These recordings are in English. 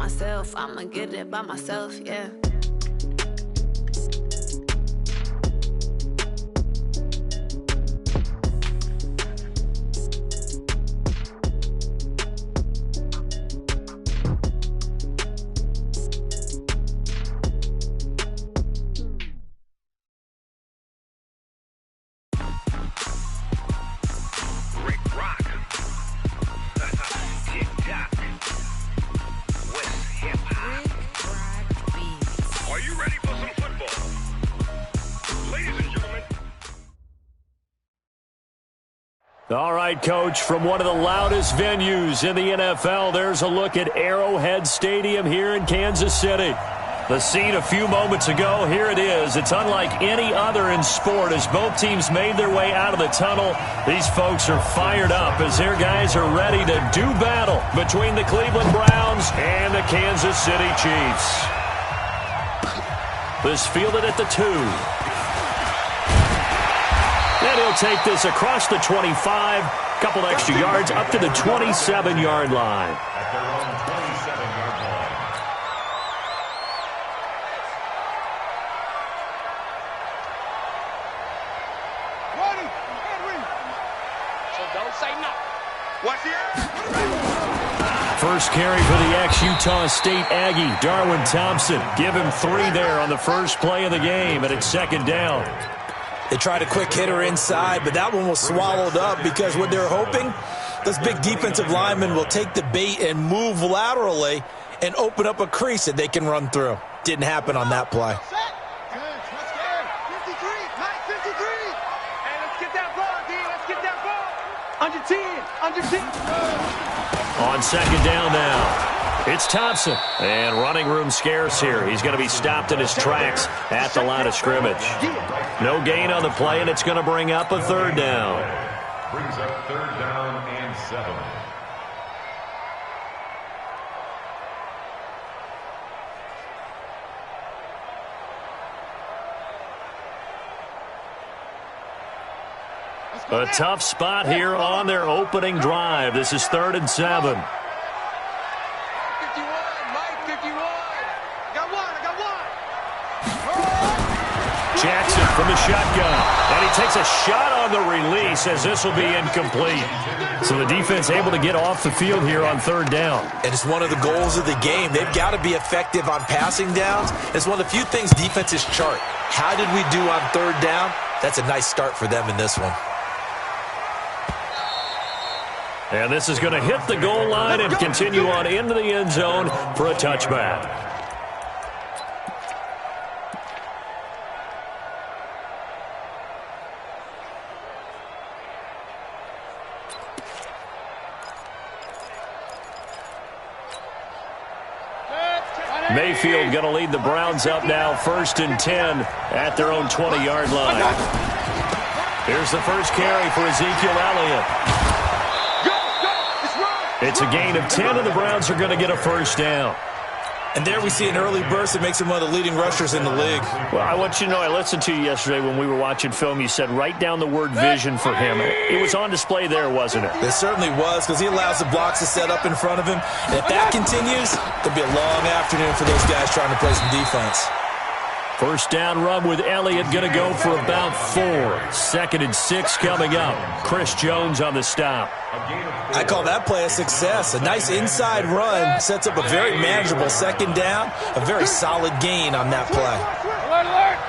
myself. I'ma get it by myself, yeah. All right, Coach, from one of the loudest venues in the NFL, there's a look at Arrowhead Stadium here in Kansas City. The scene a few moments ago, here it is. It's unlike any other in sport as both teams made their way out of the tunnel. These folks are fired up as their guys are ready to do battle between the Cleveland Browns and the Kansas City Chiefs. This fielded at the 2. And he'll take this across the 25, couple extra yards up to the 27-yard line. At their own 27-yard line. So don't say no. What's here? First carry for the ex-Utah State Aggie, Darwin Thompson. Give him 3 there on the first play of the game, and it's second down. They tried a quick hitter inside, but that one was swallowed up because what they're hoping, this big defensive lineman will take the bait and move laterally and open up a crease that they can run through. Didn't happen on that play. Hey, let's get that ball, D. Let's get that ball. Under 10. On second down now, it's Thompson. And running room scarce here. He's going to be stopped in his tracks at the line of scrimmage. No gain on the play, and it's going to bring up a third down. Brings up third down and 7. A tough spot here on their opening drive. This is 3rd and 7. 51, Mike, 51. I got one. Jackson from the shotgun. And he takes a shot on the release as this will be incomplete. So the defense able to get off the field here on 3rd down. And it's one of the goals of the game. They've got to be effective on passing downs. It's one of the few things defenses chart. How did we do on 3rd down? That's a nice start for them in this one. And this is going to hit the goal line and continue on into the end zone for a touchback. Mayfield going to lead the Browns up now, 1st and 10 at their own 20-yard line. Here's the first carry for Ezekiel Elliott. It's a gain of 10, and the Browns are going to get a first down. And there we see an early burst that makes him one of the leading rushers in the league. Well, I want you to know, I listened to you yesterday when we were watching film. You said write down the word vision for him. It was on display there, wasn't it? It certainly was, because he allows the blocks to set up in front of him. And if that continues, it'll be a long afternoon for those guys trying to play some defense. First down run with Elliott going to go for about 4. 2nd and 6 coming up. Chris Jones on the stop. I call that play a success. A nice inside run sets up a very manageable second down. A very solid gain on that play. Alert!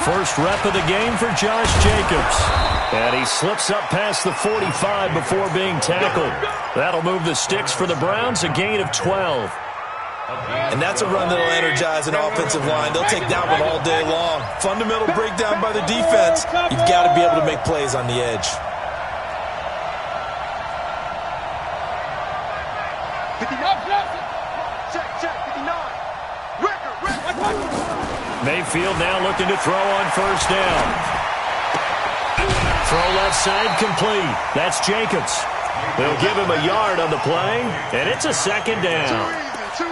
First rep of the game for Josh Jacobs. And he slips up past the 45 before being tackled. That'll move the sticks for the Browns, a gain of 12. And that's a run that'll energize an offensive line. They'll take that one all day long. Fundamental breakdown by the defense. You've got to be able to make plays on the edge. Mayfield now looking to throw on first down. Throw left side complete. That's Jacobs. They'll give him a yard on the play, and it's a second down.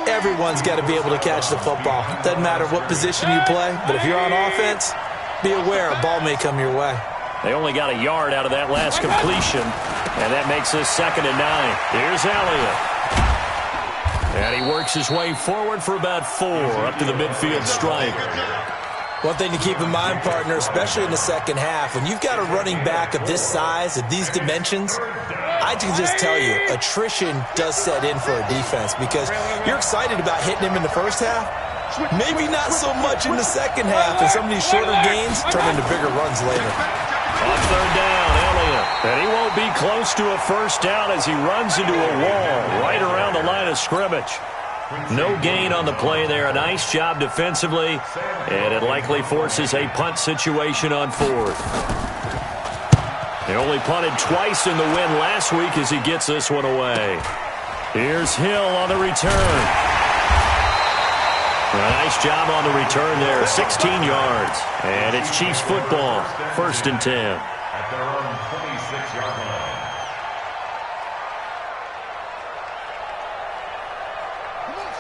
Everyone's got to be able to catch the football. Doesn't matter what position you play, but if you're on offense, be aware a ball may come your way. They only got a yard out of that last completion, and that makes this 2nd and 9. Here's Elliott. And he works his way forward for about 4 up to the midfield stripe. One thing to keep in mind, partner, especially in the second half, when you've got a running back of this size, of these dimensions, I can just tell you, attrition does set in for a defense because you're excited about hitting him in the first half. Maybe not so much in the second half, and some of these shorter gains turn into bigger runs later. On third down, Elliott. And he won't be close to a first down as he runs into a wall right around the line of scrimmage. No gain on the play there. A nice job defensively, and it likely forces a punt situation on 4th. He only punted twice in the win last week as he gets this one away. Here's Hill on the return. A nice job on the return there, 16 yards. And it's Chiefs football, 1st and 10. At their own 26-yard line.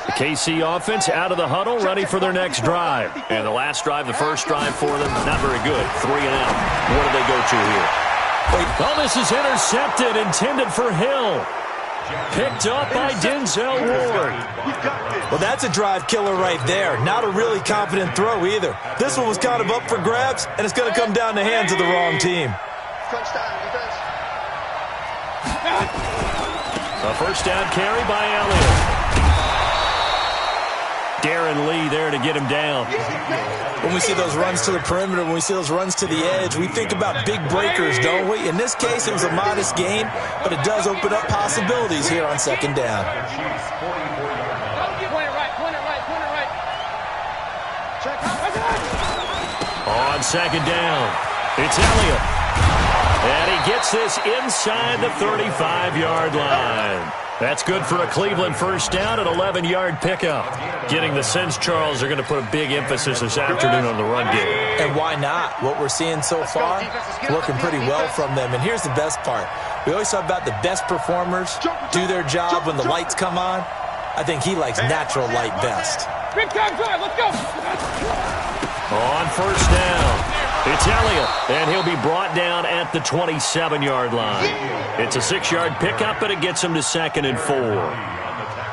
The KC offense out of the huddle, ready for their next drive. And the last drive, the first drive for them, not very good. 3 and out. What do they go to here? Oh, this is intercepted, intended for Hill. Picked up by Denzel Ward. Well, that's a drive killer right there. Not a really confident throw either. This one was kind of up for grabs, and it's going to come down the hands of the wrong team. A first down carry by Elliott. Darren Lee there to get him down. When we see those runs to the perimeter, when we see those runs to the edge, we think about big breakers, don't we? In this case, it was a modest gain, but it does open up possibilities here on second down. On second down, it's Elliott. And he gets this inside the 35-yard line. That's good for a Cleveland first down, an 11-yard pickup. Getting the sense, Charles, they're going to put a big emphasis this afternoon on the run game. And why not? What we're seeing so far, working pretty well from them. And here's the best part. We always talk about the best performers do their job when the lights come on. I think he likes natural light best. Big time drive, let's go! On first down, it's Elliott, and he'll be brought down at the 27-yard line. It's a 6-yard pickup, but it gets him to 2nd and 4.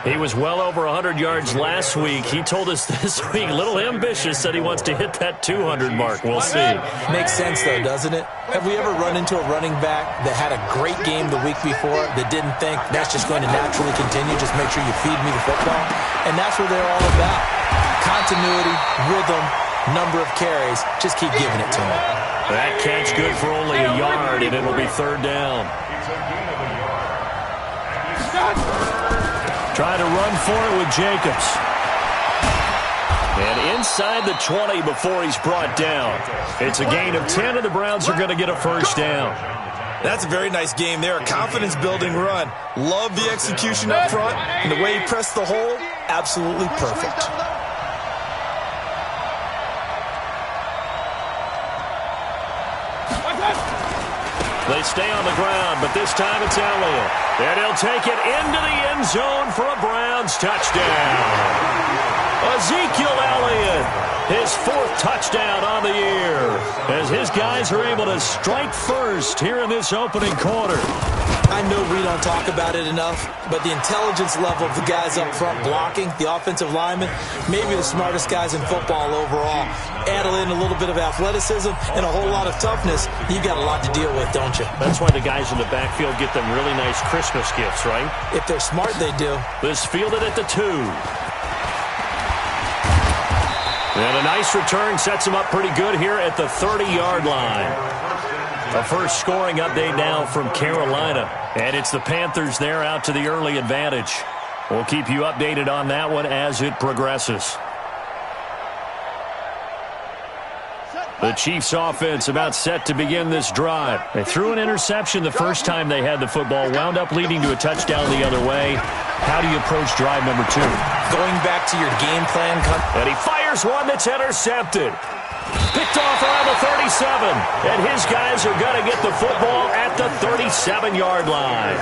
He was well over 100 yards last week. He told us this week, a little ambitious, said he wants to hit that 200 mark. We'll see. Makes sense, though, doesn't it? Have we ever run into a running back that had a great game the week before that didn't think that's just going to naturally continue, just make sure you feed me the football? And that's what they're all about. Continuity, rhythm, number of carries. Just keep giving it to him. That catch good for only a yard, and it'll be third down. Try to run for it with Jacobs. And inside the 20 before he's brought down. It's a gain of 10, and the Browns are going to get a first down. That's a very nice game there. A confidence-building run. Love the execution up front, and the way he pressed the hole, absolutely perfect. They stay on the ground, but this time it's Elliott. And he'll take it into the end zone for a Browns touchdown. Ezekiel Elliott, his 4th touchdown on the year, as his guys are able to strike first here in this opening quarter. I know we don't talk about it enough, but the intelligence level of the guys up front blocking, the offensive linemen, maybe the smartest guys in football overall. Add in a little bit of athleticism and a whole lot of toughness, you got a lot to deal with, don't you? That's why the guys in the backfield get them really nice Christmas gifts, right? If they're smart, they do. This fielded at the 2. And a nice return sets him up pretty good here at the 30-yard line. A first scoring update now from Carolina. And it's the Panthers there out to the early advantage. We'll keep you updated on that one as it progresses. The Chiefs offense about set to begin this drive. They threw an interception the first time they had the football, wound up leading to a touchdown the other way. How do you approach drive number 2? Going back to your game plan. And he fires one that's intercepted. Picked off around the 37. And his guys are going to get the football at the 37-yard line.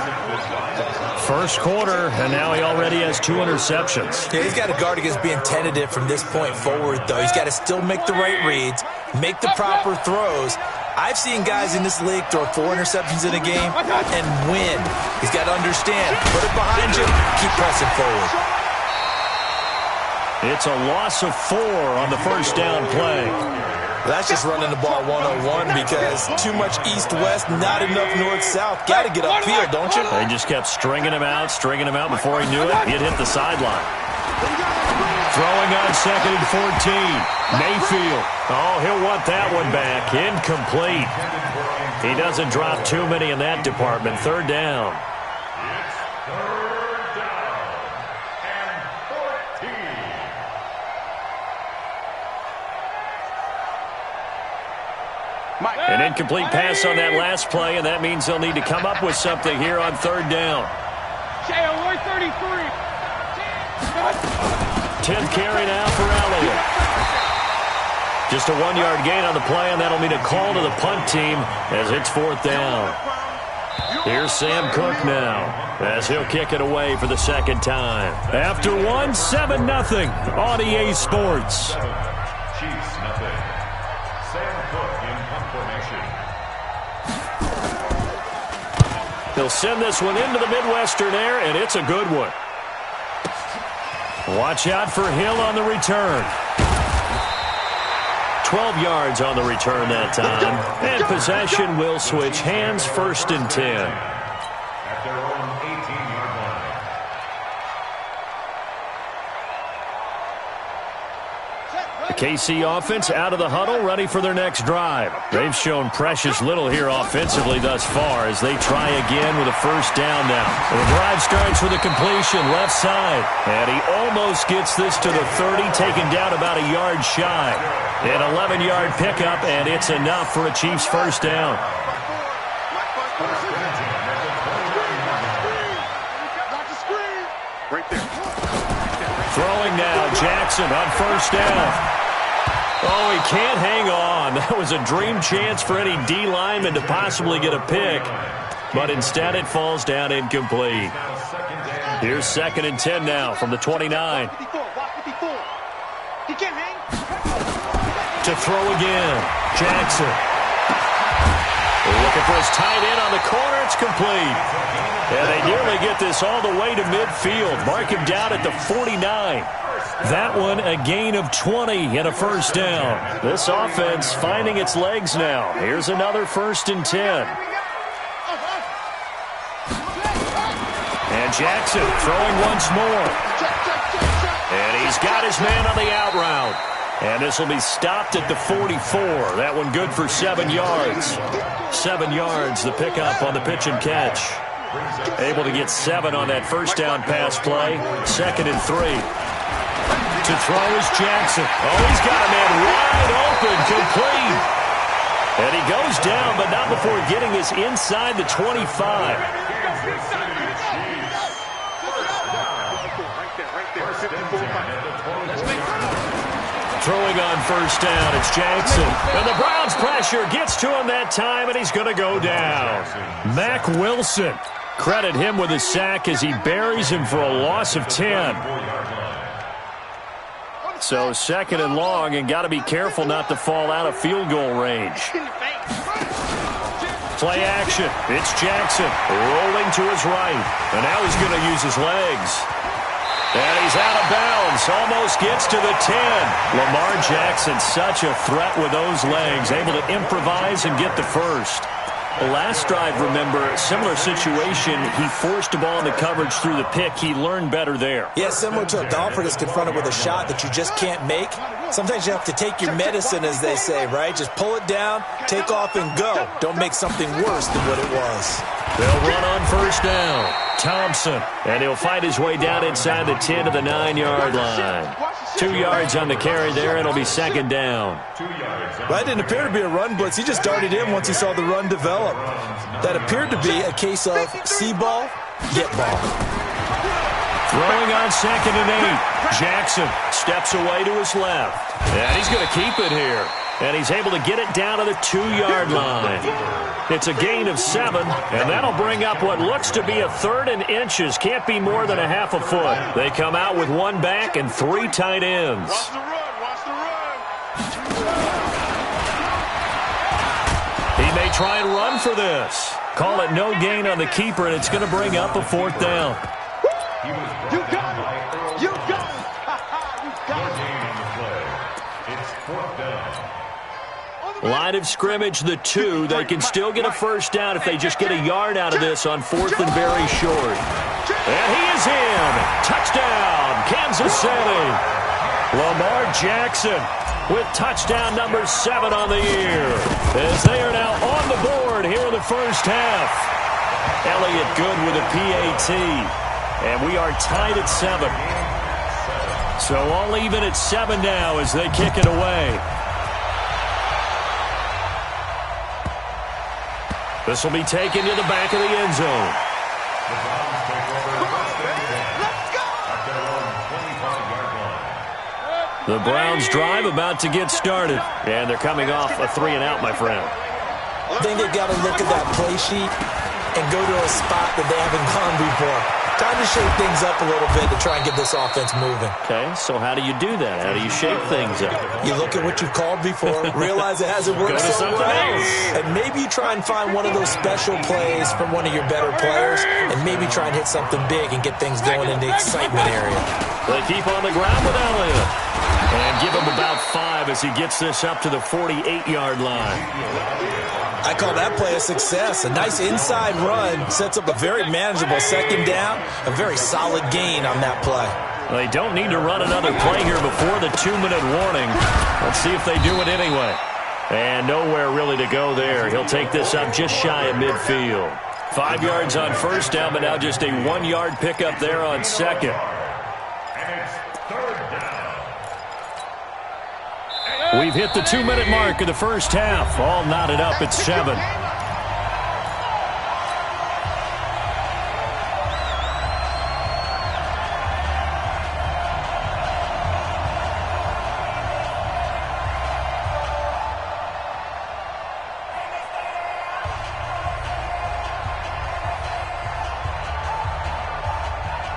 First quarter, and now he already has 2 interceptions. Yeah, he's got to guard against being tentative from this point forward, though. He's got to still make the right reads, make the proper throws. I've seen guys in this league throw 4 interceptions in a game and win. He's got to understand, put it behind you, keep pressing forward. It's a loss of 4 on the first down play. That's just running the ball 101 because too much east-west, not enough north-south. Got to get upfield, don't you? They just kept stringing him out before he knew it. He'd hit the sideline. Throwing on 2nd and 14. Mayfield. Oh, he'll want that one back. Incomplete. He doesn't drop too many in that department. 3rd down. An incomplete pass on that last play, and that means they'll need to come up with something here on 3rd down. 10th carry now for Elliott. Just a 1-yard gain on the play, and that'll mean a call to the punt team as it's 4th down. Here's Sam Cook now as he'll kick it away for the 2nd time. After 7-0 on EA Sports. Chiefs nothing. Sam Cook in punt formation. He'll send this one into the Midwestern air, and it's a good one. Watch out for Hill on the return. 12 yards on the return that time. And possession will switch hands, 1st and 10. At their own 18-yard line. The KC offense out of the huddle, ready for their next drive. They've shown precious little here offensively thus far as they try again with a 1st down now. The drive starts with a completion left side, and he almost gets this to the 30, taken down about a yard shy. An 11-yard pickup, and it's enough for a Chiefs 1st down. Throwing now, Jackson on 1st down. Oh, he can't hang on. That was a dream chance for any D lineman to possibly get a pick, but instead it falls down incomplete. Here's 2nd and 10 now from the 29. To throw again, Jackson. Looking for his tight end on the corner. It's complete. And they nearly get this all the way to midfield. Mark him down at the 49. That one a gain of 20 and a 1st down. This offense finding its legs now. Here's another 1st and 10. And Jackson throwing once more. And he's got his man on the out route. And this will be stopped at the 44. That one good for 7 yards. 7 yards, the pickup on the pitch and catch. Able to get 7 on that 1st down pass play. 2nd and 3. To throw is Jackson. Oh, he's got a man wide open, complete. And he goes down, but not before getting this inside the 25. Throwing on 1st down, it's Jackson. And the Browns pressure gets to him that time, and he's going to go down. Mack Wilson. Credit him with a sack as he buries him for a loss of 10. So 2nd and long, and got to be careful not to fall out of field goal range. Play action. It's Jackson rolling to his right. And now he's going to use his legs. And he's out of bounds. Almost gets to the 10. Lamar Jackson, such a threat with those legs. Able to improvise and get the 1st. Last drive, remember, similar situation. He forced the ball in the coverage through the pick. He learned better there. Yeah, similar to a golfer that's confronted with a shot that you just can't make. Sometimes you have to take your medicine, as they say, right? Just pull it down, take off, and go. Don't make something worse than what it was. They'll run on 1st down. Thompson, and he'll fight his way down inside the 10 to the 9-yard line. 2 yards on the carry there, and it'll be 2nd down. That didn't appear to be a run blitz. He just darted in once he saw the run develop. That appeared to be a case of see ball, get ball. Throwing on 2nd and 8. Jackson steps away to his left. And he's going to keep it here. And he's able to get it down to the 2-yard line. It's a gain of 7, and that'll bring up what looks to be a 3rd and inches. Can't be more than a half a foot. They come out with 1 back and 3 tight ends. Watch the run, watch the run. He may try and run for this. Call it no gain on the keeper, and it's going to bring up a 4th down. You got it. You got it. You got Fourth down. Line of scrimmage, the 2. They can still get a first down if they just get a yard out of this on 4th and very short. And he is in. Touchdown, Kansas City. Lamar Jackson with touchdown number 7 on the year, as they are now on the board here in the first half. Elliott Good with a PAT, and we are tied at 7. So all even at 7 now as they kick it away. This will be taken to the back of the end zone. The Browns take over first and 10 at their own 25-yard line. The Browns drive about to get started, and they're coming off a 3-and-out, my friend. I think they've got to look at that play sheet and go to a spot that they haven't gone before. Time to shake things up a little bit to try and get this offense moving. Okay, so how do you do that? How do you shake things up? You look at what you've called before, realize it hasn't worked so well, and maybe you try and find one of those special plays from one of your better players, and maybe try and hit something big and get things going in the excitement area. They keep on the ground with Elliott, and give him about 5 as he gets this up to the 48-yard line. I call that play a success. A nice inside run sets up a very manageable second down, a very solid gain on that play. They don't need to run another play here before the 2-minute warning. Let's see if they do it anyway. And nowhere really to go there. He'll take this up just shy of midfield. 5 yards on first down, but now just a 1-yard pickup there on second. And it's third down. We've hit the 2-minute mark of the first half. All knotted up at 7.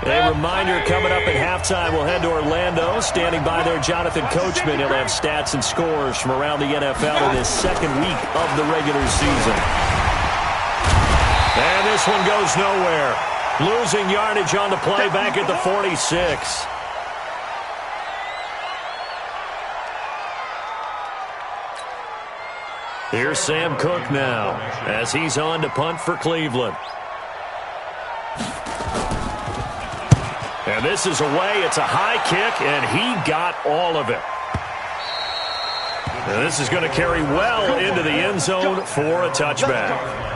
A reminder coming up at halftime, we'll head to Orlando. Standing by there, Jonathan Coachman. He'll have stats and scores from around the NFL in his second week of the regular season. And this one goes nowhere. Losing yardage on the play back at the 46. Here's Sam Cook now as he's on to punt for Cleveland. And this is away. It's a high kick, and he got all of it. And this is going to carry well into the end zone for a touchback.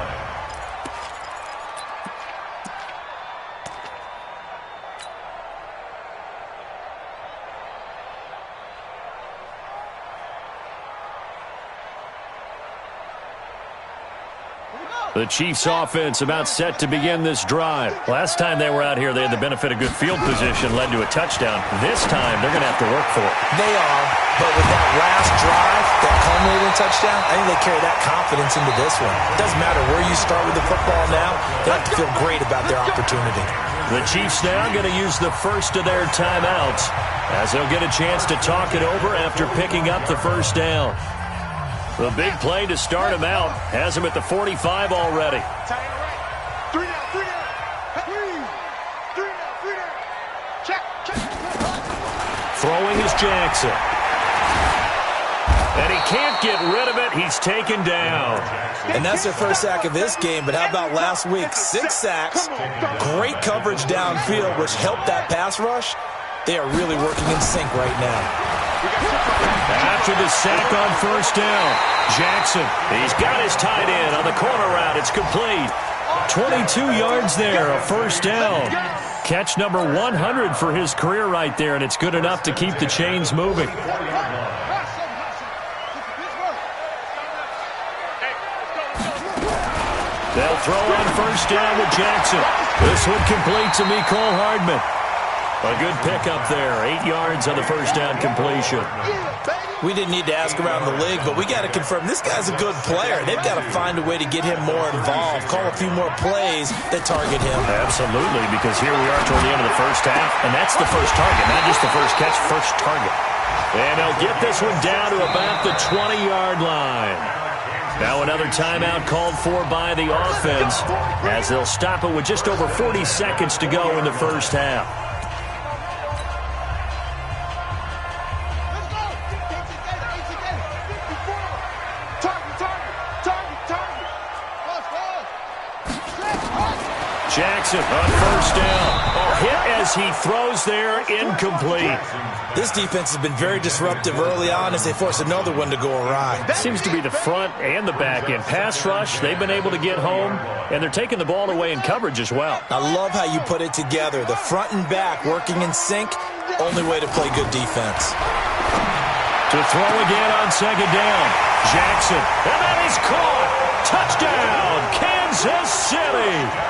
The Chiefs offense about set to begin this drive. Last time they were out here, they had the benefit of good field position, led to a touchdown. This time, they're going to have to work for it. They are, but with that last drive, that culminating touchdown, I think they carry that confidence into this one. It doesn't matter where you start with the football now. They have to feel great about their opportunity. The Chiefs now going to use the first of their timeouts as they'll get a chance to talk it over after picking up the first down. The big play to start him out has him at the 45 already. Three down. Check. Throwing is Jackson. And he can't get rid of it. He's taken down. And that's their first sack of this game, but how about last week? 6 sacks, great coverage downfield, which helped that pass rush. They are really working in sync right now. After the sack on first down, Jackson, he's got his tight end on the corner route. It's complete. 22 yards there, a first down. Catch number 100 for his career right there, and it's good enough to keep the chains moving. They'll throw on first down with Jackson. This one complete to Mecole Hardman. A good pickup there. 8 yards on the first down completion. We didn't need to ask around the league, but we got to confirm this guy's a good player. They've got to find a way to get him more involved, call a few more plays that target him. Absolutely, because here we are toward the end of the first half, and that's the first target, not just the first catch, first target. And they'll get this one down to about the 20-yard line. Now another timeout called for by the offense as they'll stop it with just over 40 seconds to go in the first half. Jackson on first down. Hit as he throws there, incomplete. This defense has been very disruptive early on as they force another one to go awry. Seems to be the front and the back end. Pass rush, they've been able to get home, and they're taking the ball away in coverage as well. I love how you put it together. The front and back working in sync, only way to play good defense. To throw again on second down. Jackson, and that is caught. Touchdown, Kansas City.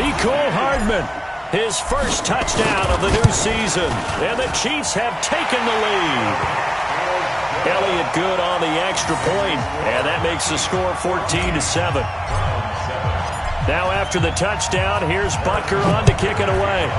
Mecole Hardman, his first touchdown of the new season, and the Chiefs have taken the lead. Elliott good on the extra point, and that makes the score 14-7. Now after the touchdown, here's Butker on to kick it away.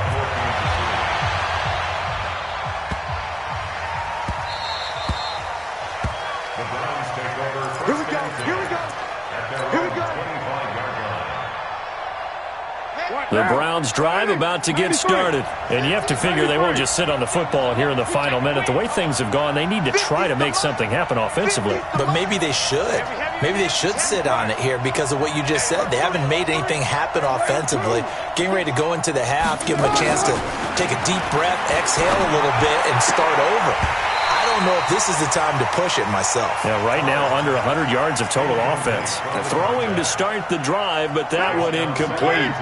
The Browns drive about to get started. And you have to figure they won't just sit on the football here in the final minute. The way things have gone, they need to try to make something happen offensively. But maybe they should. Maybe they should sit on it here because of what you just said. They haven't made anything happen offensively. Getting ready to go into the half, give them a chance to take a deep breath, exhale a little bit, and start over. I don't know if this is the time to push it myself. Yeah, right now under 100 yards of total offense. Throwing to start the drive, but that one incomplete.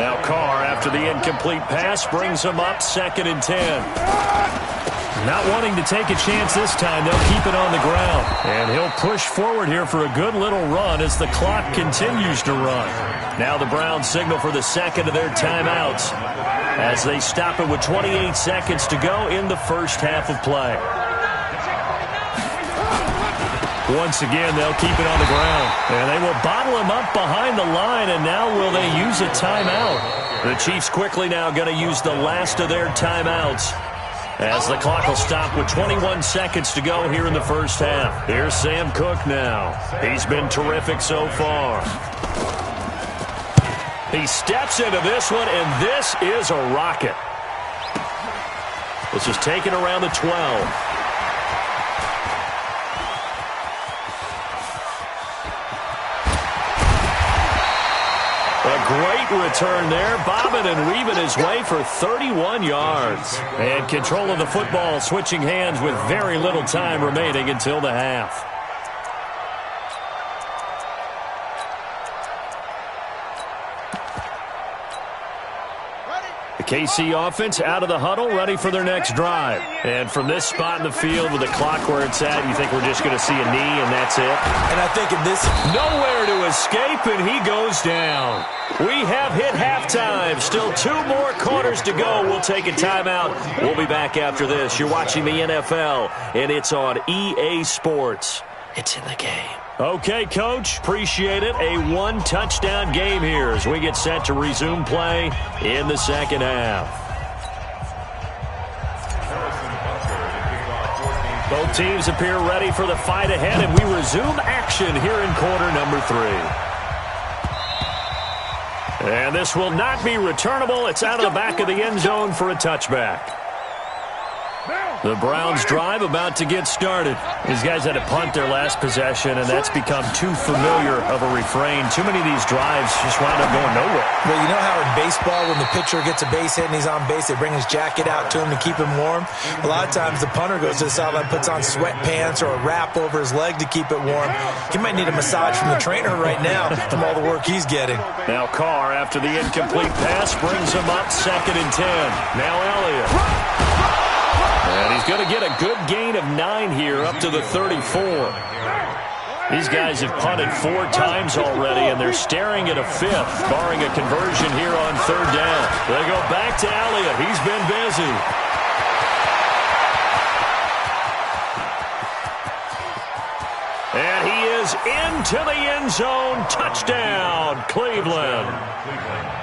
Now Carr, after the incomplete pass, brings him up 2nd and 10. Not wanting to take a chance this time, they'll keep it on the ground. And he'll push forward here for a good little run as the clock continues to run. Now the Browns signal for the second of their timeouts as they stop it with 28 seconds to go in the first half of play. Once again, they'll keep it on the ground. And they will bottle him up behind the line, and now will they use a timeout? The Chiefs quickly now going to use the last of their timeouts as the clock will stop with 21 seconds to go here in the first half. Here's Sam Cook now. He's been terrific so far. He steps into this one, and this is a rocket. This is taken around the 12. A great return there, bobbing and weaving his way for 31 yards. And control of the football switching hands with very little time remaining until the half. The KC offense out of the huddle, ready for their next drive. And from this spot in the field with the clock where it's at, you think we're just going to see a knee and that's it? And I think in this... Nowhere to escape, and he goes down. We have hit halftime. Still 2 more quarters to go. We'll take a timeout. We'll be back after this. You're watching the NFL, and it's on EA Sports. It's in the game. Okay, Coach, appreciate it. A 1-touchdown game here as we get set to resume play in the second half. Both teams appear ready for the fight ahead, and we resume action here in quarter number 3. And this will not be returnable. It's out of the back of the end zone for a touchback. The Browns drive about to get started. These guys had to punt their last possession, and that's become too familiar of a refrain. Too many of these drives just wind up going nowhere. Well, you know how in baseball, when the pitcher gets a base hit and he's on base, they bring his jacket out to him to keep him warm? A lot of times the punter goes to the sideline, puts on sweatpants or a wrap over his leg to keep it warm. He might need a massage from the trainer right now from all the work he's getting. Now Carr, after the incomplete pass, brings him up 2nd and 10. Now Elliott. And he's going to get a good gain of 9 here up to the 34. These guys have punted 4 times already, and they're staring at a 5th, barring a conversion here on 3rd down. They go back to Elliott. He's been busy. And he is into the end zone. Touchdown, Cleveland.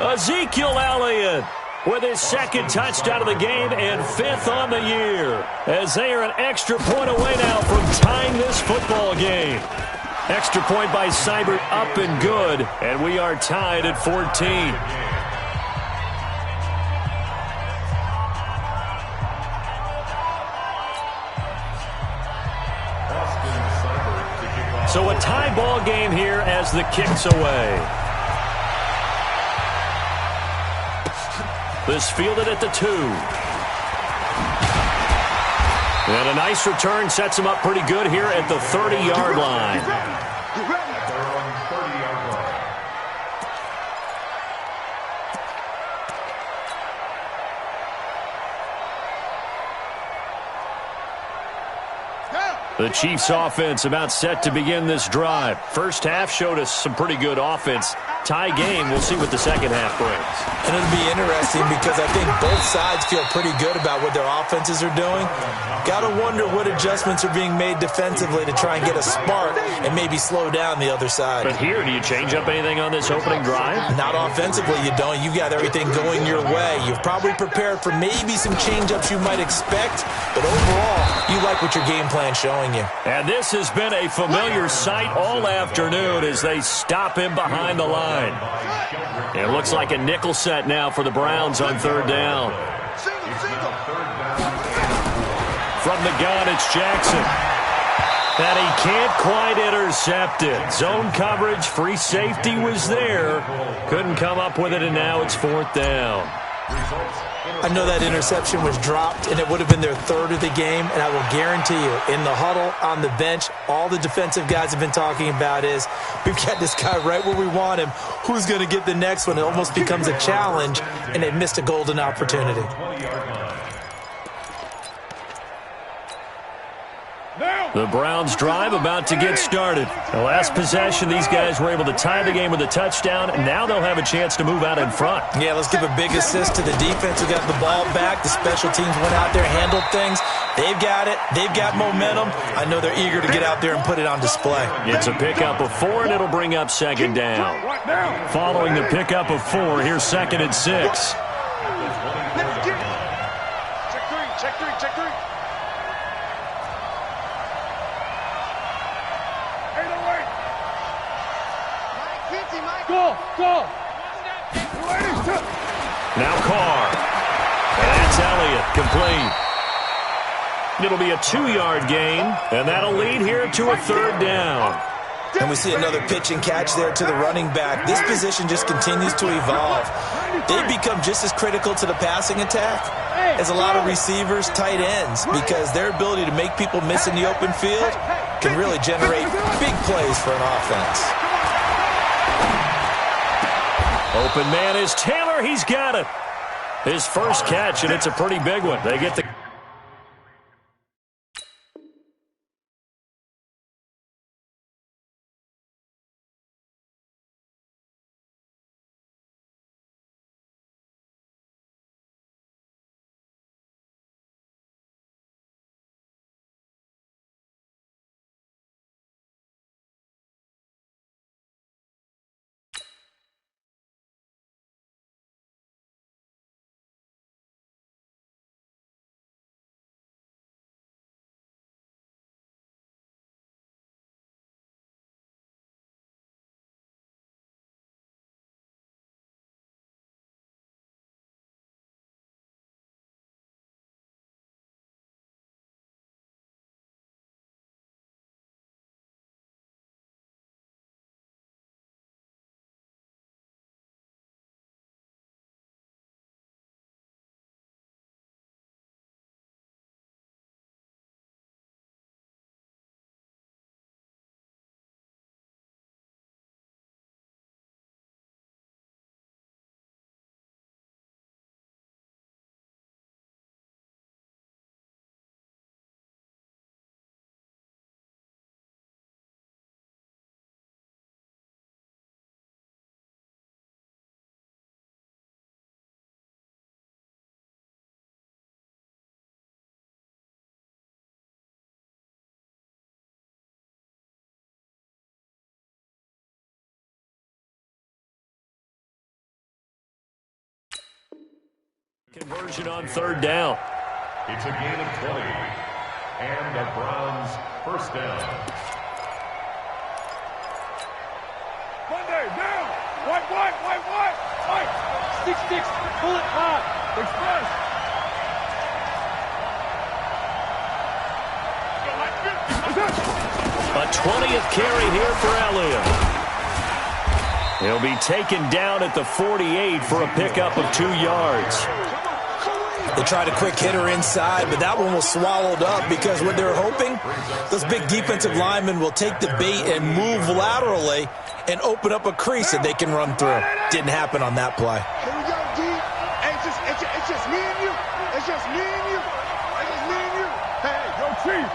Ezekiel Elliott with his 2nd touchdown of the game and 5th on the year, as they are an extra point away now from tying this football game. Extra point by Seibert up and good, and we are tied at 14. So a tie ball game here as the kick's away. This fielded at the 2. And a nice return sets him up pretty good here at the 30-yard line. At their own 30-yard line. The Chiefs offense about set to begin this drive. First half showed us some pretty good offense. Tie game, we'll see what the second half brings. And it'll be interesting because I think both sides feel pretty good about what their offenses are doing. Got to wonder what adjustments are being made defensively to try and get a spark and maybe slow down the other side. But here, do you change up anything on this opening drive? Not offensively, you don't. You've got everything going your way. You've probably prepared for maybe some change-ups you might expect, but overall, you like what your game plan's showing you. And this has been a familiar sight all afternoon as they stop him behind the line. It looks like a nickel set now for the Browns on third down. From the gun, it's Jackson. And he can't quite intercept it. Zone coverage, free safety was there. Couldn't come up with it, and now it's fourth down. I know that interception was dropped, and it would have been their third of the game, and I will guarantee you, in the huddle, on the bench, all the defensive guys have been talking about is, we've got this guy right where we want him. Who's going to get the next one? It almost becomes a challenge, and they missed a golden opportunity. The Browns drive about to get started. The last possession, these guys were able to tie the game with a touchdown, and now they'll have a chance to move out in front. Yeah, let's give a big assist to the defense who got the ball back. The special teams went out there, handled things. They've got it. They've got momentum. I know they're eager to get out there and put it on display. It's a pickup of 4, and it'll bring up second down. Following the pickup of 4, here's second and 6. Check 3, check 3. Go! Now Carr. And that's Elliott, complete. It'll be a 2-yard gain, and that'll lead here to a third down. And we see another pitch and catch there to the running back. This position just continues to evolve. They've become just as critical to the passing attack as a lot of receivers, tight ends, because their ability to make people miss in the open field can really generate big plays for an offense. Open man is Taylor. He's got it. His first catch, and it's a pretty big one. They get the... Conversion on third down. It's a gain of 20. And the Browns first down. Monday, down! White! Sticks, pull it hard. Express. A 20th carry here for Elliott. He'll be taken down at the 48 for a pickup of 2 yards. They tried a quick hitter inside, but that one was swallowed up because what they're hoping, those big defensive linemen will take the bait and move laterally and open up a crease that they can run through. Didn't happen on that play. Here we go, D. Hey, it's just me and you. It's just me and you. It's just me and you. Hey, yo, Chief.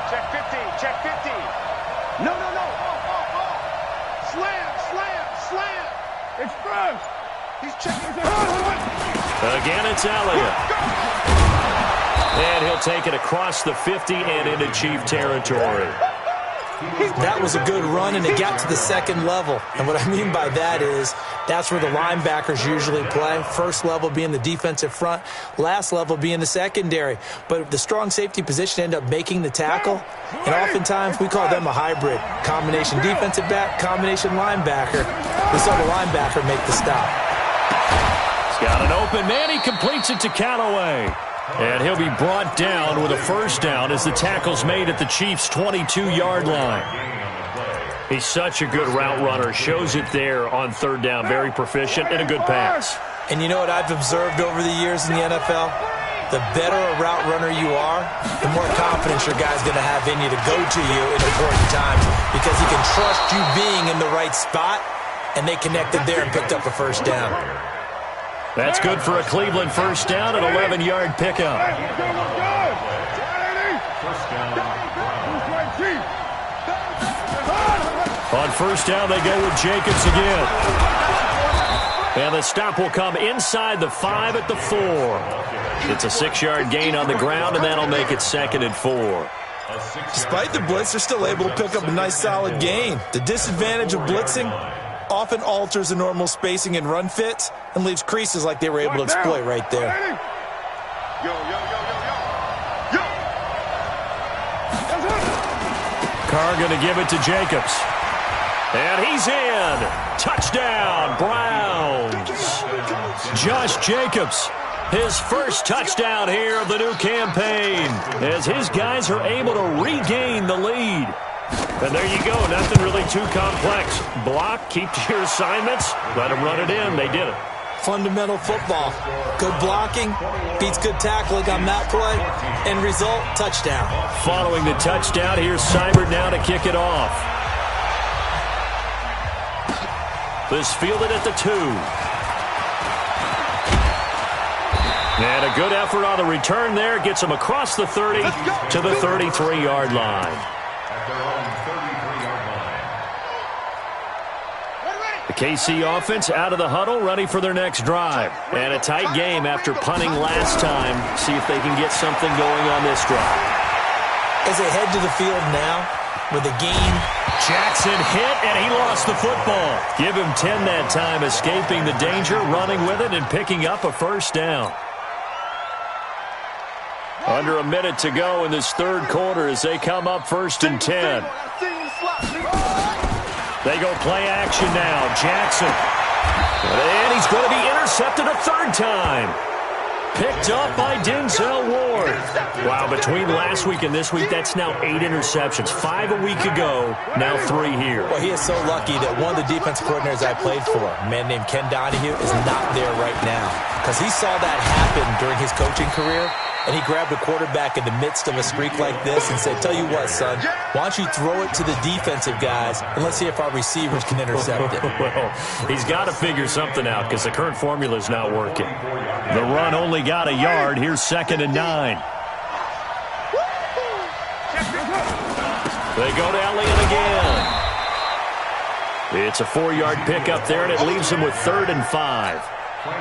Check 50. Check 50. No. Slam. Express. He's checking his Again, it's Elliott. And he'll take it across the 50 and into Chief territory. That was a good run, and it got to the second level. And what I mean by that is that's where the linebackers usually play. First level being the defensive front, last level being the secondary. But the strong safety position ended up making the tackle, and oftentimes we call them a hybrid. Combination defensive back, combination linebacker. We saw the linebacker make the stop. He's got an open man. He completes it to Callaway. And he'll be brought down with a first down as the tackle's made at the Chiefs' 22-yard line. He's such a good route runner. Shows it there on third down. Very proficient and a good pass. And you know what I've observed over the years in the NFL? The better a route runner you are, the more confidence your guy's going to have in you to go to you in important times because he can trust you being in the right spot, and they connected there and picked up a first down. That's good for a Cleveland first down, an 11-yard pickup. On first down, they go with Jacobs again. And the stop will come inside the 5 at the 4. It's a 6-yard gain on the ground, and that'll make it 2nd and 4. Despite the blitz, they're still able to pick up a nice, solid gain. The disadvantage of blitzing often alters the normal spacing and run fits and leaves creases like they were able to exploit right there. Yo. Carr going to give it to Jacobs. And he's in. Touchdown, Browns. Josh Jacobs, his first touchdown here of the new campaign, as his guys are able to regain the lead. And there you go, nothing really too complex. Block, keep to your assignments, let them run it in. They did it. Fundamental football. Good blocking beats good tackling on that play. End result, touchdown. Following the touchdown, here's Seibert now to kick it off. This fielded at the 2. And a good effort on the return there. Gets him across the 30 to the 33-yard line. The KC offense out of the huddle, ready for their next drive. And a tight game after punting last time. See if they can get something going on this drive. As they head to the field now with a gain. Jackson hit, and he lost the football. Give him 10 that time, escaping the danger, running with it, and picking up a first down. Under a minute to go in this third quarter as they come up 1st and 10. They go play action now. Jackson. And he's going to be intercepted a 3rd time. Picked up by Denzel Ward. Wow, between last week and this week, that's now 8 interceptions. 5 a week ago, now 3 here. Well, he is so lucky that one of the defense coordinators I played for, a man named Ken Donahue, is not there right now. Because he saw that happen during his coaching career, and he grabbed a quarterback in the midst of a streak like this and said, tell you what, son, why don't you throw it to the defensive guys, and let's see if our receivers can intercept it. Well, he's got to figure something out because the current formula is not working. The run only got a yard. Here's 2nd and 9. They go to Elliott again. It's a 4-yard pickup there, and it leaves him with 3rd and 5.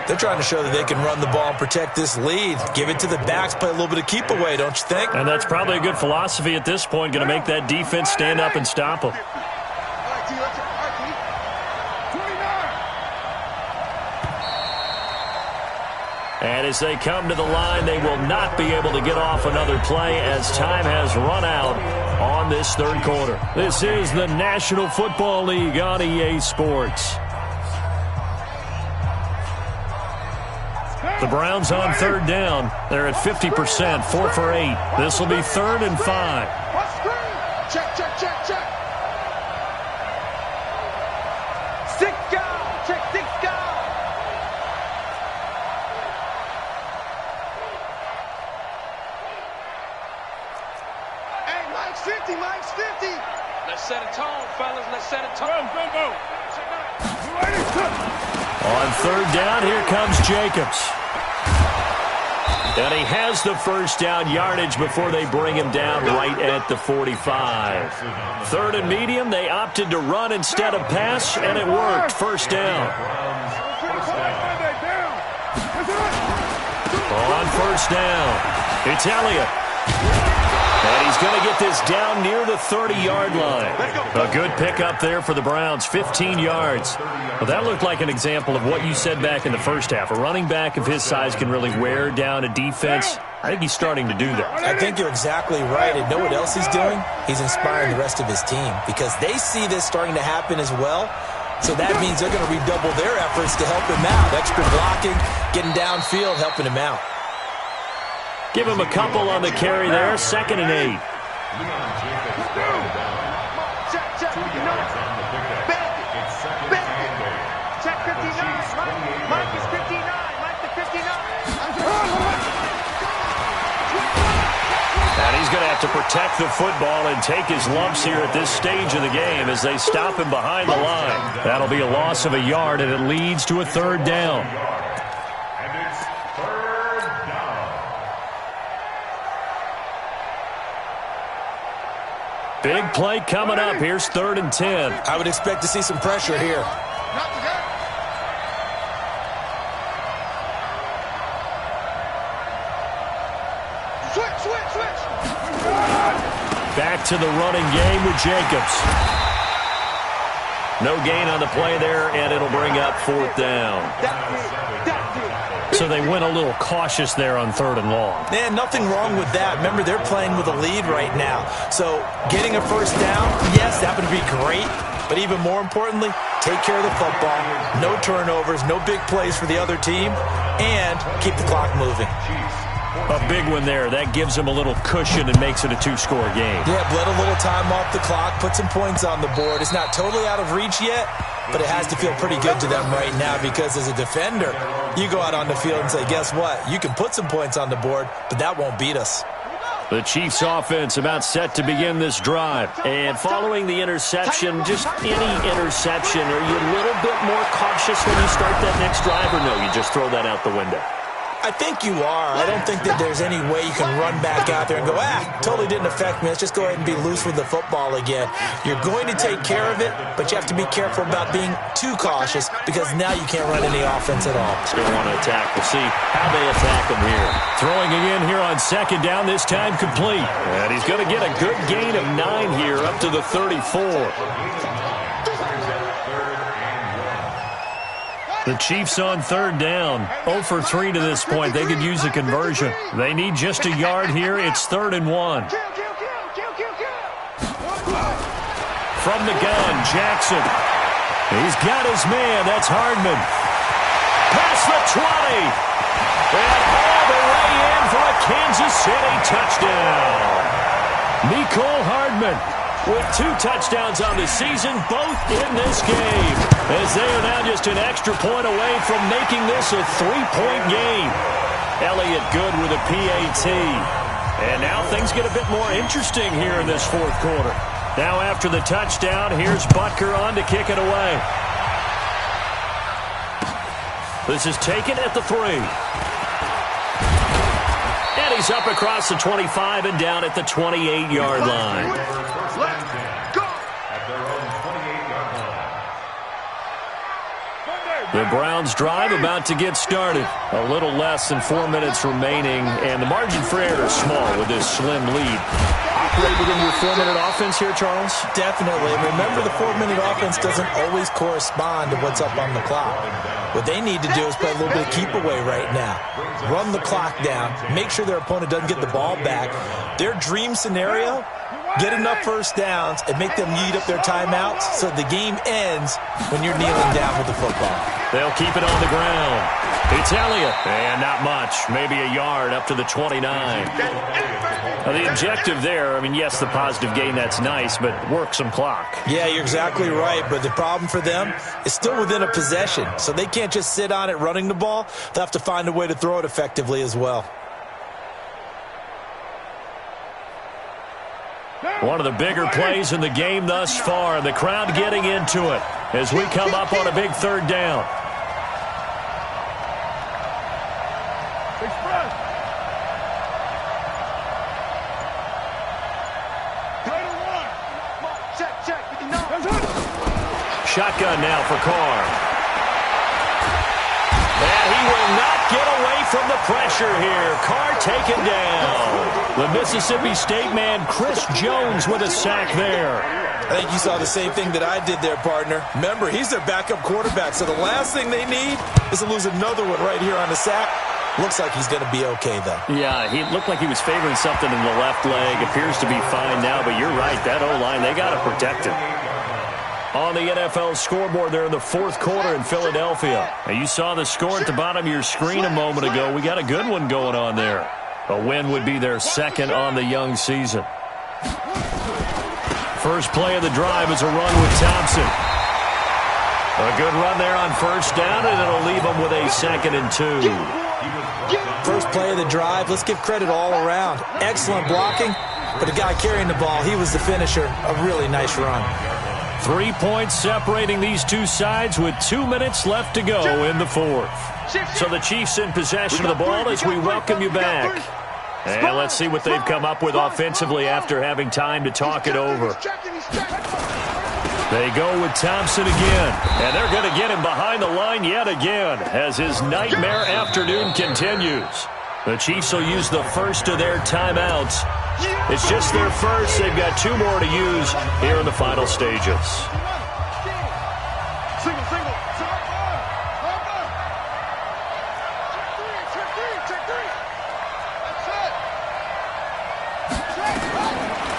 They're trying to show that they can run the ball and protect this lead. Give it to the backs, play a little bit of keep away, don't you think? And that's probably a good philosophy at this point, going to make that defense stand up and stop them. And as they come to the line, they will not be able to get off another play as time has run out on this third quarter. This is the National Football League on EA Sports. The Browns on 3rd down. They're at 50%, 4 for 8. This will be 3rd and 5. Check. set a tone, fellas. Let's set a tone. Go. On third down, here comes Jacobs. And he has the first down yardage before they bring him down right at the 45. Third and medium, they opted to run instead of pass, and it worked. First down. On first down, it's Elliott. And he's going to get this down near the 30-yard line. A good pickup there for the Browns, 15 yards. Well, that looked like an example of what you said back in the first half. A running back of his size can really wear down a defense. I think he's starting to do that. I think you're exactly right. And know what else he's doing? He's inspiring the rest of his team because they see this starting to happen as well. So that means they're going to redouble their efforts to help him out. Extra blocking, getting downfield, helping him out. Give him a couple on the carry there. 2nd and 8. Check 59. Mike is 59. Mike the 59. And he's going to have to protect the football and take his lumps here at this stage of the game as they stop him behind the line. That'll be a loss of a yard, and it leads to a third down. Big play coming up. Here's 3rd and 10. I would expect to see some pressure here. Switch. Back to the running game with Jacobs. No gain on the play there, and it'll bring up 4th down. So they went a little cautious there on 3rd and long. Yeah, nothing wrong with that. Remember, they're playing with a lead right now. So getting a first down, yes, that would be great. But even more importantly, take care of the football. No turnovers, no big plays for the other team, and keep the clock moving. A big one there. That gives them a little cushion and makes it a 2-score game. Yeah, bled a little time off the clock, put some points on the board. It's not totally out of reach yet, but it has to feel pretty good to them right now because as a defender, you go out on the field and say, guess what? You can put some points on the board, but that won't beat us. The Chiefs offense about set to begin this drive. And following the interception, just any interception, are you a little bit more cautious when you start that next drive, or no, you just throw that out the window? I think you are. I don't think that there's any way you can run back out there and go, totally didn't affect me. Let's just go ahead and be loose with the football again. You're going to take care of it, but you have to be careful about being too cautious because now you can't run any offense at all. Still want to attack. We'll see how they attack them here. Throwing again here on 2nd down, this time complete. And he's going to get a good gain of 9 here up to the 34. The Chiefs on 3rd down. 0 for 3 to this point. They could use a conversion. They need just a yard here. It's 3rd and 1. From the gun, Jackson. He's got his man. That's Hardman. Past the 20. And all the way in for a Kansas City touchdown. Mecole Hardman with 2 touchdowns on the season, both in this game, as they are now just an extra point away from making this a 3-point game. Elliott good with a PAT. And now things get a bit more interesting here in this 4th quarter. Now after the touchdown, here's Butker on to kick it away. This is taken at the 3. And he's up across the 25 and down at the 28-yard line. The Browns drive about to get started. A little less than 4 minutes remaining, and the margin for error is small with this slim lead. Operate within your 4-minute offense here, Charles? Definitely. Remember, the 4-minute offense doesn't always correspond to what's up on the clock. What they need to do is play a little bit of keep away right now. Run the clock down. Make sure their opponent doesn't get the ball back. Their dream scenario, get enough first downs and make them eat up their timeouts so the game ends when you're kneeling down with the football. They'll keep it on the ground. It's Elliott. And not much. Maybe a yard up to the 29. Now, the objective there, I mean, yes, the positive gain, that's nice, but work some clock. Yeah, you're exactly right. But the problem for them is still within a possession. So they can't just sit on it running the ball. They'll have to find a way to throw it effectively as well. One of the bigger plays in the game thus far. The crowd getting into it as we come up on a big third down. Shotgun now for Carr. And he will not get away from the pressure here. Carr taken down. The Mississippi State man, Chris Jones, with a sack there. I think you saw the same thing that I did there, partner. Remember, he's their backup quarterback, so the last thing they need is to lose another one right here on the sack. Looks like he's going to be okay, though. Yeah, he looked like he was favoring something in the left leg. Appears to be fine now, but you're right. That O-line, they got to protect him. On the NFL scoreboard there in the fourth quarter in Philadelphia. Now, you saw the score at the bottom of your screen a moment ago. We got a good one going on there. A win would be their second on the young season. First play of the drive is a run with Thompson. A good run there on first down, and it'll leave them with a 2nd and 2. First play of the drive, let's give credit all around. Excellent blocking, but the guy carrying the ball, he was the finisher. A really nice run. 3 points separating these two sides with 2 minutes left to go in the fourth. So the Chiefs in possession of the ball as we welcome you back. And let's see what they've come up with offensively after having time to talk it over. They go with Thompson again, and they're going to get him behind the line yet again as his nightmare afternoon continues. The Chiefs will use the first of their timeouts. It's just their first. They've got 2 more to use here in the final stages.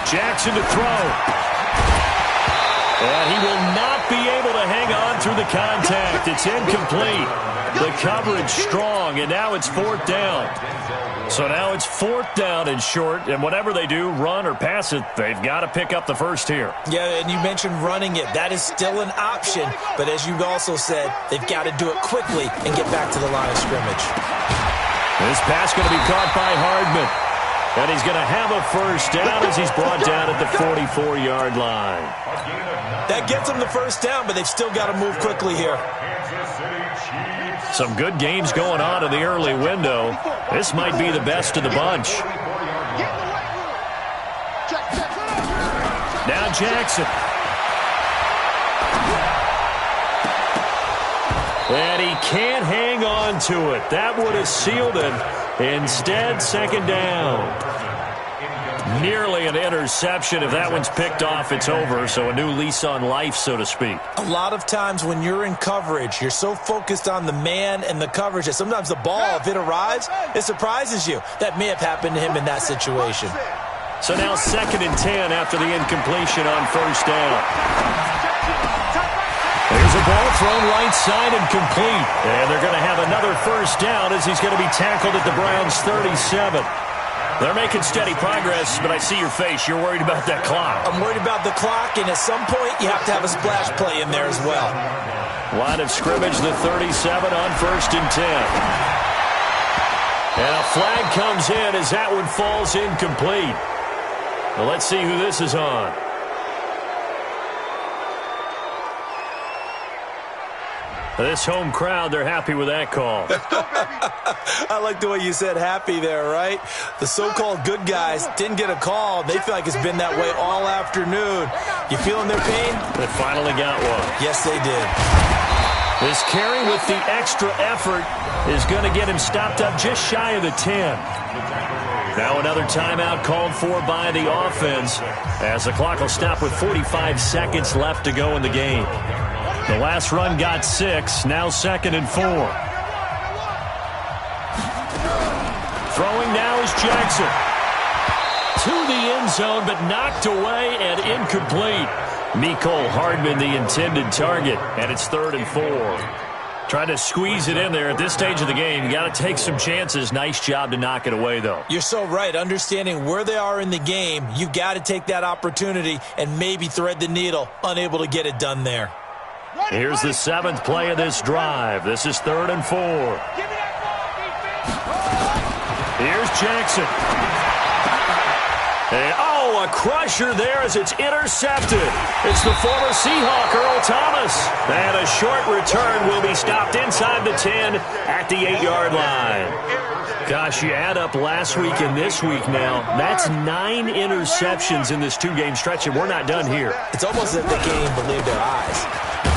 Jackson to throw. And he will not be able to hang on through the contact. It's incomplete. The coverage strong, and now it's 4th down. So now it's 4th down and short, and whatever they do, run or pass it, they've got to pick up the first here. Yeah, and you mentioned running it. That is still an option, but as you've also said, they've got to do it quickly and get back to the line of scrimmage. This pass going to be caught by Hardman, and he's going to have a first down as he's brought down at the 44-yard line. That gets them the first down, but they've still got to move quickly here. Some good games going on in the early window. This might be the best of the bunch. Now Jackson. And he can't hang on to it. That would have sealed it. Instead, 2nd down. Nearly an interception. If that one's picked off, it's over. So a new lease on life, so to speak. A lot of times when you're in coverage, you're so focused on the man and the coverage that sometimes the ball, if it arrives, it surprises you. That may have happened to him in that situation. So now 2nd and 10 after the incompletion on first down. There's a ball thrown right side and complete. And they're going to have another first down as he's going to be tackled at the Browns' 37. They're making steady progress, but I see your face. You're worried about that clock. I'm worried about the clock, and at some point, you have to have a splash play in there as well. Line of scrimmage, the 37 on 1st and 10. And a flag comes in as that one falls incomplete. Well, let's see who this is on. This home crowd, they're happy with that call. I like the way you said happy there, right? The so-called good guys didn't get a call. They feel like it's been that way all afternoon. You feeling their pain? They finally got one. Yes, they did. This carry with the extra effort is going to get him stopped up just shy of the 10. Now another timeout called for by the offense as the clock will stop with 45 seconds left to go in the game. The last run got 6, now 2nd and 4. Throwing now is Jackson. To the end zone, but knocked away and incomplete. Mecole Hardman, the intended target, and it's 3rd and 4. Trying to squeeze it in there at this stage of the game. You got to take some chances. Nice job to knock it away, though. You're so right. Understanding where they are in the game, you got to take that opportunity and maybe thread the needle. Unable to get it done there. Here's the 7th play of this drive. This is 3rd and 4. Here's Jackson. And, oh, Oh, a crusher there as it's intercepted. It's the former Seahawk, Earl Thomas. And a short return will be stopped inside the 10 at the 8-yard line. Gosh, you add up last week and this week now. That's 9 interceptions in this 2-game stretch, and we're not done here. It's almost as if they can't even believe their eyes.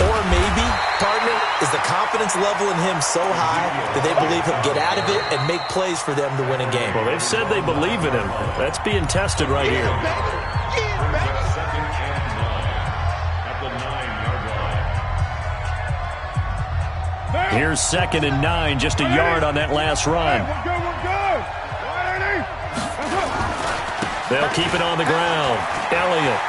Or maybe, partner, is the confidence level in him so high that they believe he'll get out of it and make plays for them to win a game. Well, they've said they believe in him. That's being tested right here. Second and 9 at the 9-yard line. Here's 2nd and 9, just a yard on that last run. We're good. They'll keep it on the ground. Elliott.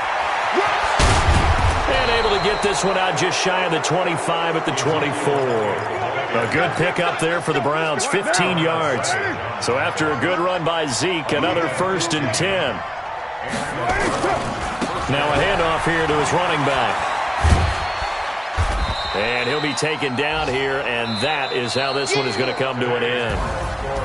And able to get this one out just shy of the 25 at the 24. A good pickup there for the Browns, 15 yards. So after a good run by Zeke, another 1st and 10. Now a handoff here to his running back. And he'll be taken down here, and that is how this one is going to come to an end.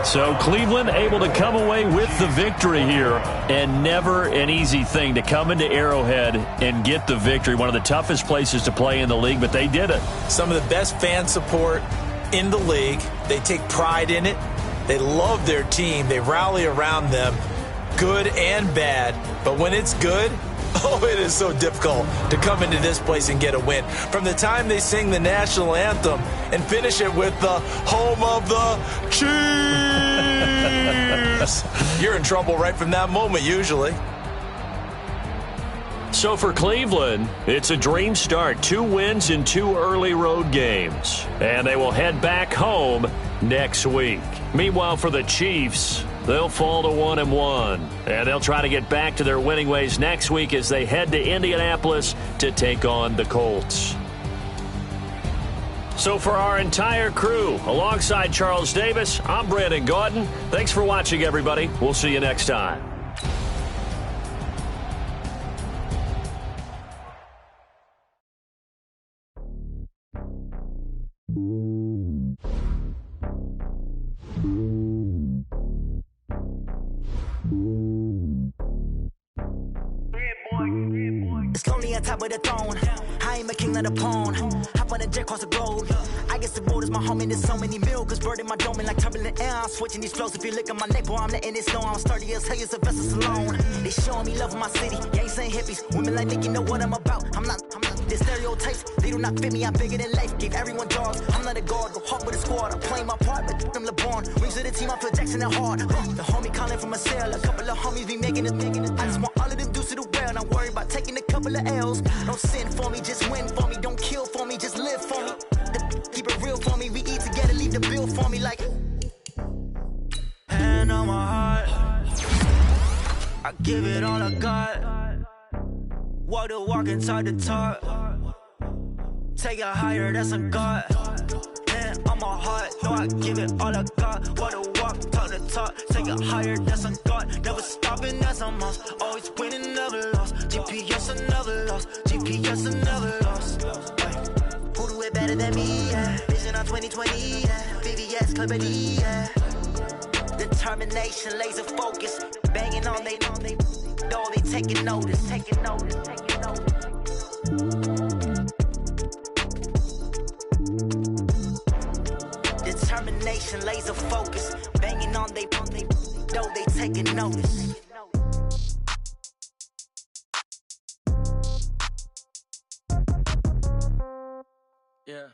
So Cleveland able to come away with the victory here, and never an easy thing to come into Arrowhead and get the victory. One of the toughest places to play in the league, but they did it. Some of the best fan support in the league. They take pride in it. They love their team. They rally around them, good and bad. But when it's good, oh, it is so difficult to come into this place and get a win. From the time they sing the national anthem and finish it with the home of the Chiefs, you're in trouble right from that moment usually. So for Cleveland, it's a dream start. 2 wins in 2 early road games. And they will head back home next week. Meanwhile, for the Chiefs, they'll fall to 1-1. And they'll try to get back to their winning ways next week as they head to Indianapolis to take on the Colts. So for our entire crew, alongside Charles Davis, I'm Brandon Gaudin. Thanks for watching, everybody. We'll see you next time. It's lonely on top of the throne. I ain't a king, not a pawn. Hop on a jet across the globe. I guess the road is my home and there's so many milkers burning my dome and like turbulent air. I'm switching these flows. If you look at my neck, boy, I'm letting it slow. I'm sturdy as hell, Sylvester Stallone. They showing me love in my city. Gangs ain't hippies. Women like Nick, you know what I'm about. I'm not. The stereotypes, they do not fit me. I'm bigger than life. Give everyone dogs. I'm not a guard. Go hard with a squad. I'm playing my part, but them LeBron. Rings to the team, I feel Jackson and hard. The homie calling from a cell. A couple of homies be making it. I just want all of them dudes to the well. Not worry about taking a couple of L's. Don't sin for me, just win for me. Don't kill for me, just live for me. Keep it real for me. We eat together, leave the bill for me like. Hand on my heart. I give it all I got. Walk the walk and talk the talk. Take it higher, that's a God. Hand on my heart, no, I give it all I got. Walk the walk, talk the talk. Take it higher, that's a God. Never stopping, that's a must. Always winning, never lost. GPS, I never lost. GPS, I never lost. Who do it better than me? Yeah. Vision on 2020. Yeah. VVS, Clippity. Yeah. Determination, laser focus. Banging on they. No, they taking notice. Determination, laser focus. Banging on they. No, they taking notice. Yeah.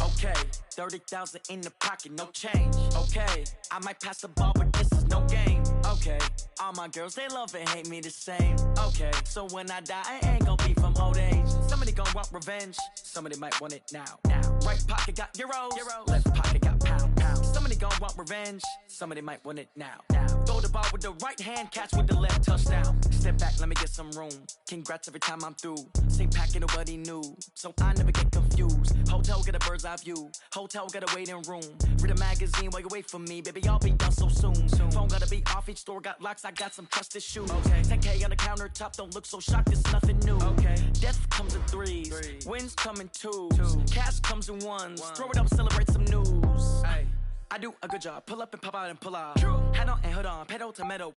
Okay, 30,000 in the pocket, no change. Okay, I might pass the ball, but this is no game. Okay, all my girls, they love and hate me the same. Okay, so when I die, I ain't gon' be from old age. Somebody gon' want revenge, somebody might want it now. Right pocket got euros, left pocket got pound. Somebody gon' want revenge, somebody might want it now. Throw the ball with the right hand, catch with the left, touchdown. Step back, let me get some room. Congrats every time I'm through. Same packet, nobody knew, so I never get confused. Hotel get a bird's eye view. Hotel got a waiting room. Read a magazine while you wait for me, baby. I'll be done so soon. Phone gotta be off. Each store got locks. I got some trusted shoes. Okay. 10K on the countertop. Don't look so shocked. It's nothing new. Okay. Death comes in threes. Wins come in twos. Cash comes in ones. Throw it up, celebrate some news. Ay. I do a good job. Pull up and pop out and pull out. Head on and hood on, pedal to metal.